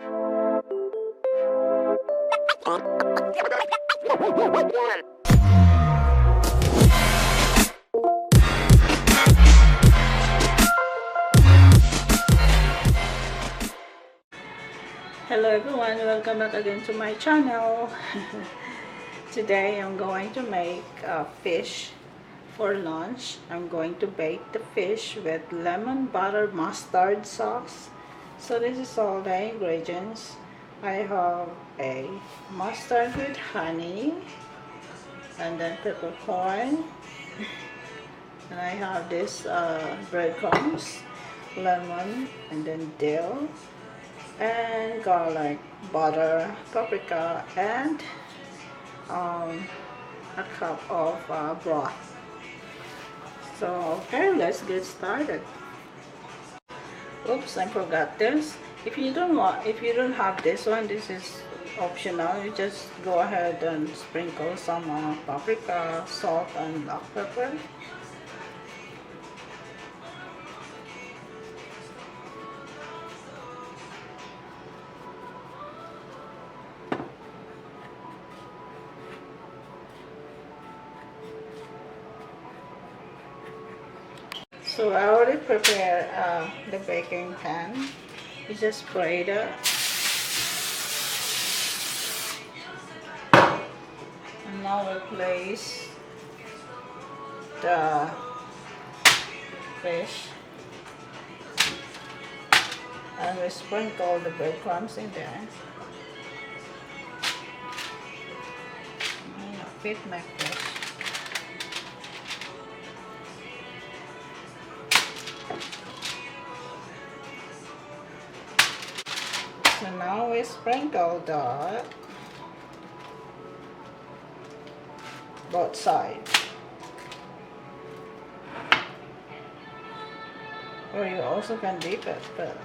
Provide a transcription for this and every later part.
Hello everyone, welcome back again to my channel. Today I'm going to make fish for lunch. I'm going to bake the fish with lemon butter mustard sauce. So this is all the ingredients. I have a mustard with honey, and then peppercorn, and I have this breadcrumbs, lemon, and then dill, and garlic, butter, paprika, and a cup of broth. So okay, let's get started. Oops, I forgot this. If you don't have this one, this is optional. You just go ahead and sprinkle some paprika, salt, and black pepper. So I already prepared the baking pan. You just spray it up. And now we place the fish. And we sprinkle the breadcrumbs in there. I'm gonna fit my fish. So now we sprinkle the both sides. Or you also can dip it, but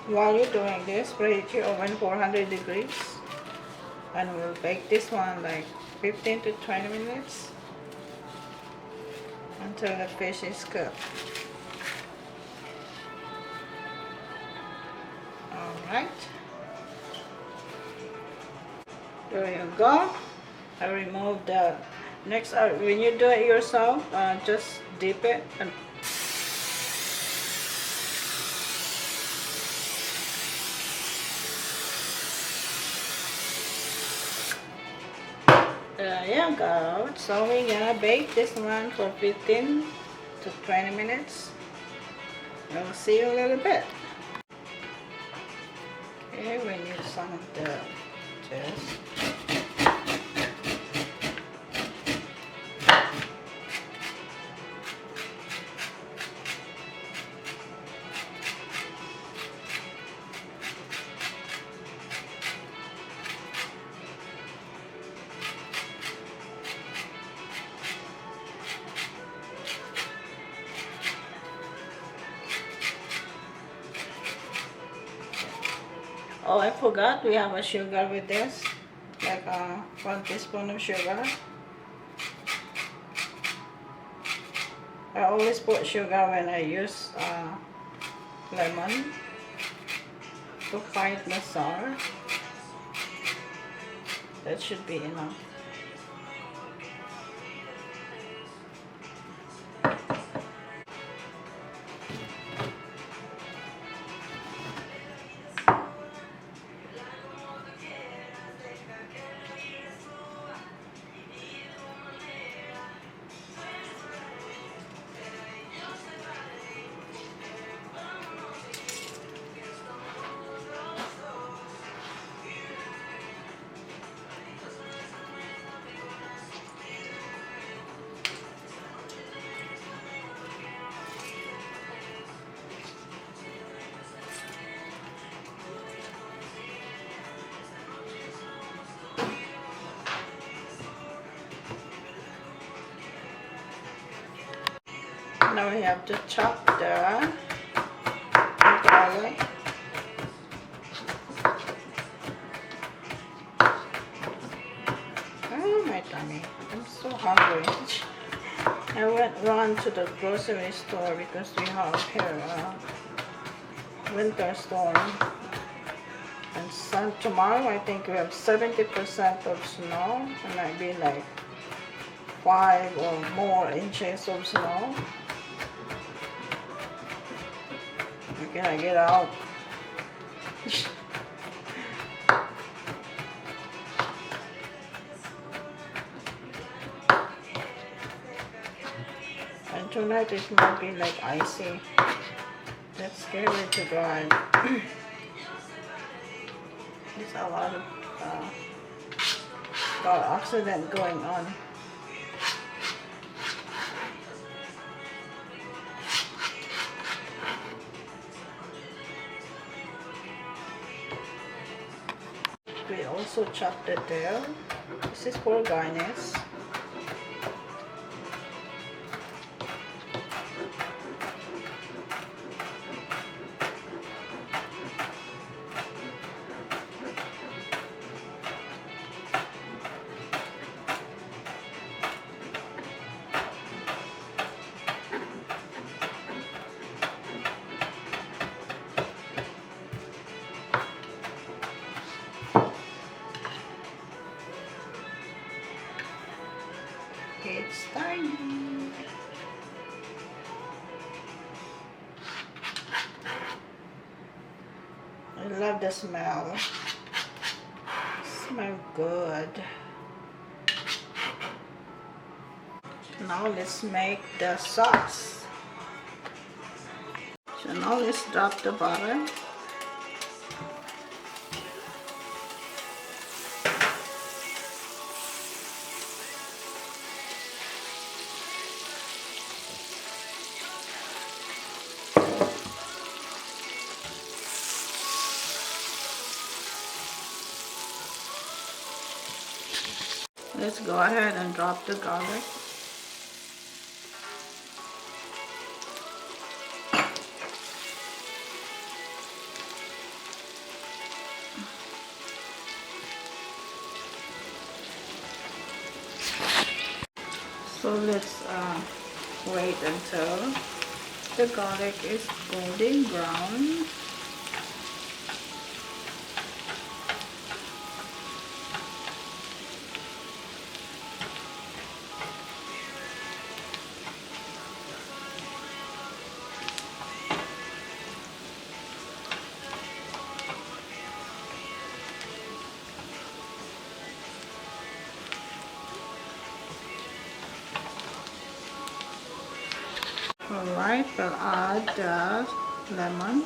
while you're doing this, preheat your oven 400 degrees, and we'll bake this one like 15 to 20 minutes until the fish is cooked. Alright, there you go. I removed the next. When you do it yourself, just dip it and there you go. So we're gonna bake this one for 15 to 20 minutes. We'll see you a little bit. Okay, we need some of the zest. Oh, I forgot we have a sugar with this, like 1 teaspoon of sugar. I always put sugar when I use lemon to fight the sour. That should be enough. Now we have to chop the garlic. Oh, my tummy. I'm so hungry. I run to the grocery store because we have here winter storm. And tomorrow I think we have 70% of snow. It might be like 5 or more inches of snow. How can I get out? And tonight it might be like icy. That's scary to drive. There's a lot of car accident going on. We also chop the dill. This is for garnish. It's tiny. I love the smell. Smells good. Now let's make the sauce. So now let's drop the butter. Let's go ahead and drop the garlic. So let's wait until the garlic is golden brown. Alright, we'll add the lemon.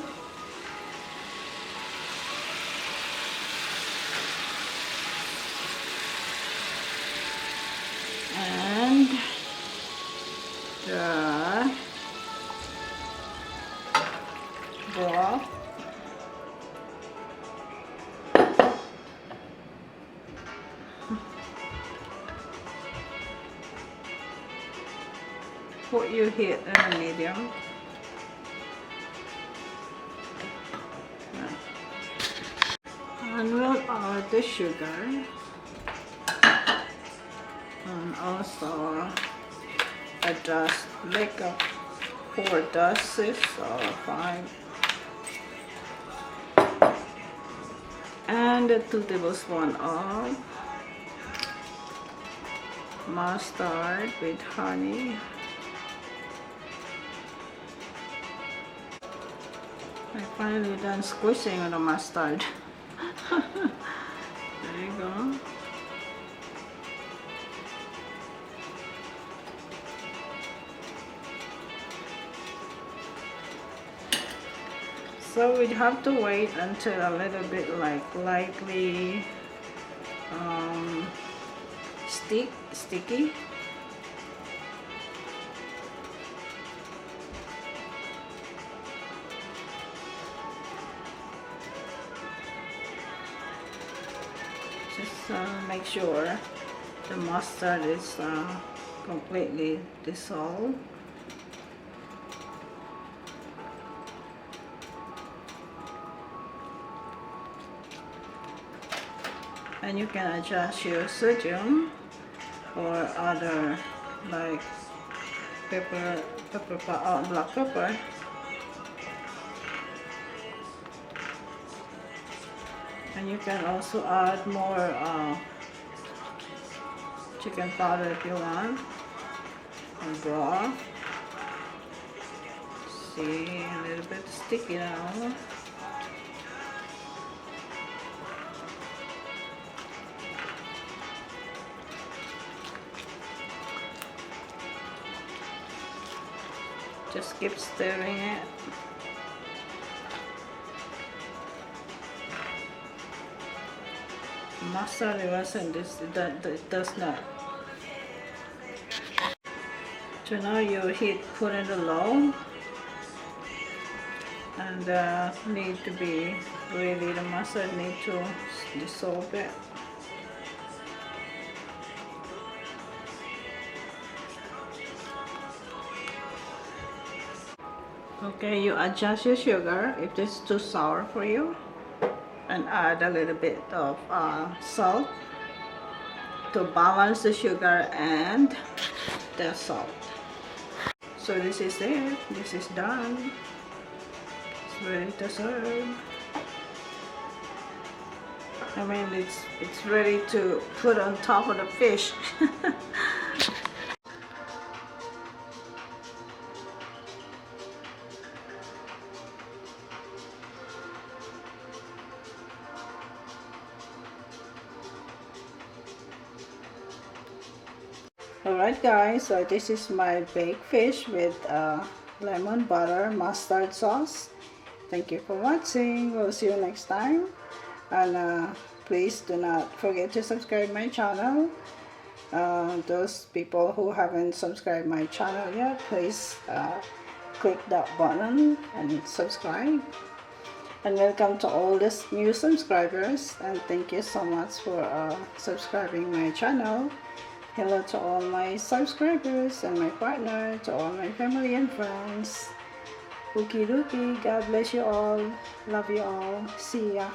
And the broth. Put your heat in a medium. And we'll add the sugar. And also adjust, make a 4 doses or 5. And 2 tablespoons of mustard with honey. I finally done squishing on the mustard. There you go. So we'd have to wait until a little bit like lightly sticky. Just make sure the mustard is completely dissolved. And you can adjust your sodium or other like black pepper. And you can also add more chicken powder if you want, and broth. See, a little bit sticky now. Just keep stirring it. Mustard wasn't this, it does not. So now you put in the low, and need to be really, the mustard need to dissolve it. Okay, you adjust your sugar if it's too sour for you, and add a little bit of salt to balance the sugar and the salt. So this is it. This is done. It's ready to serve. I mean, it's ready to put on top of the fish. Alright guys, so this is my baked fish with lemon butter mustard sauce. Thank you for watching. We'll see you next time. And please do not forget to subscribe my channel. Those people who haven't subscribed my channel yet, please click that button and subscribe. And welcome to all these new subscribers, and thank you so much for subscribing my channel. Hello to all my subscribers and my partner, to all my family and friends. Okie dokie, God bless you all. Love you all. See ya.